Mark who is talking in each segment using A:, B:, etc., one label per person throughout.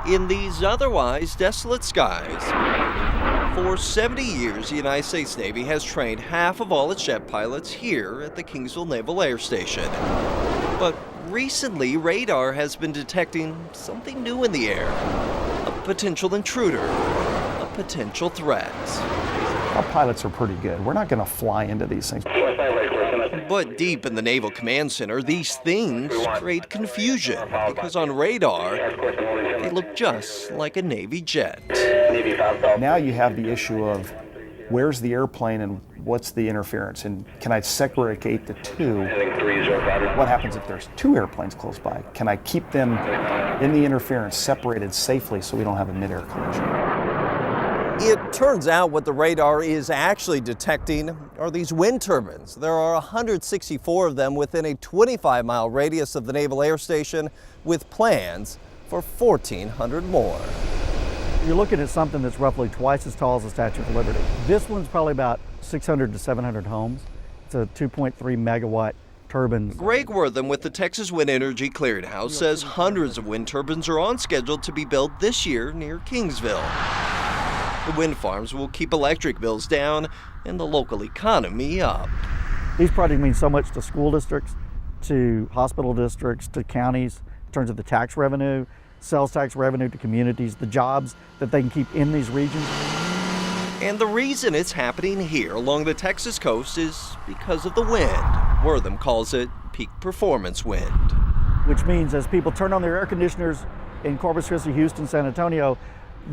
A: in these otherwise desolate skies. For 70 years, the United States Navy has trained half of all its jet pilots here at the Kingsville Naval Air Station. But recently, radar has been detecting something new in the air. A potential intruder, a potential threat.
B: Our pilots are pretty good. We're not going to fly into these things.
A: But deep in the Naval Command Center, these things create confusion because on radar, they look just like a Navy jet.
B: Now you have the issue of where's the airplane and what's the interference, and can I segregate the two? What happens if there's two airplanes close by? Can I keep them in the interference separated safely so we don't have a mid-air collision?
A: It turns out what the radar is actually detecting are these wind turbines. There are 164 of them within a 25-mile radius of the Naval Air Station, with plans for 1,400 more.
C: You're looking at something that's roughly twice as tall as the Statue of Liberty. This one's probably about 600 to 700 homes. It's a 2.3 megawatt turbine.
A: Greg Wortham with the Texas Wind Energy Clearinghouse says hundreds of wind turbines are on schedule to be built this year near Kingsville. The wind farms will keep electric bills down and the local economy up.
C: These projects mean so much to school districts, to hospital districts, to counties in terms of the tax revenue, sales tax revenue to communities, the jobs that they can keep in these regions.
A: And the reason it's happening here along the Texas coast is because of the wind. Wortham calls it peak performance wind.
C: Which means as people turn on their air conditioners in Corpus Christi, Houston, San Antonio,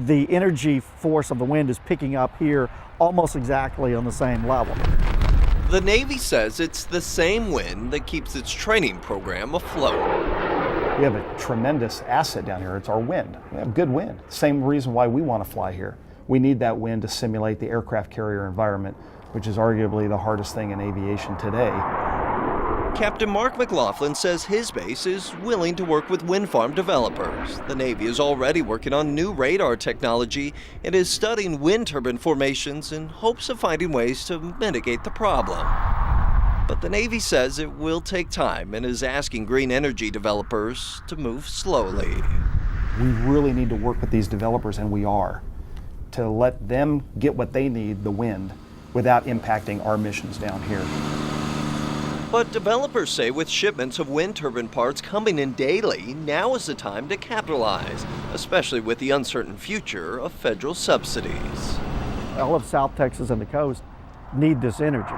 C: the energy force of the wind is picking up here almost exactly on the same level.
A: The Navy says it's the same wind that keeps its training program afloat.
B: We have a tremendous asset down here. It's our wind. We have good wind. Same reason why we want to fly here. We need that wind to simulate the aircraft carrier environment, which is arguably the hardest thing in aviation today.
A: Captain Mark McLaughlin says his base is willing to work with wind farm developers. The Navy is already working on new radar technology and is studying wind turbine formations in hopes of finding ways to mitigate the problem. But the Navy says it will take time and is asking green energy developers to move slowly.
B: We really need to work with these developers, and we are, to let them get what they need, the wind, without impacting our missions down here.
A: But developers say with shipments of wind turbine parts coming in daily, now is the time to capitalize, especially with the uncertain future of federal subsidies.
C: All of South Texas and the coast need this energy.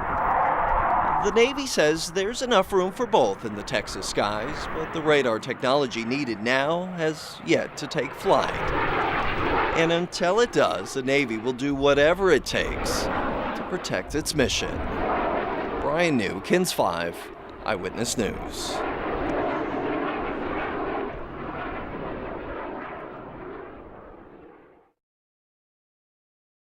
A: The Navy says there's enough room for both in the Texas skies, but the radar technology needed now has yet to take flight. And until it does, the Navy will do whatever it takes to protect its mission. Brian New, KENS 5, Eyewitness News.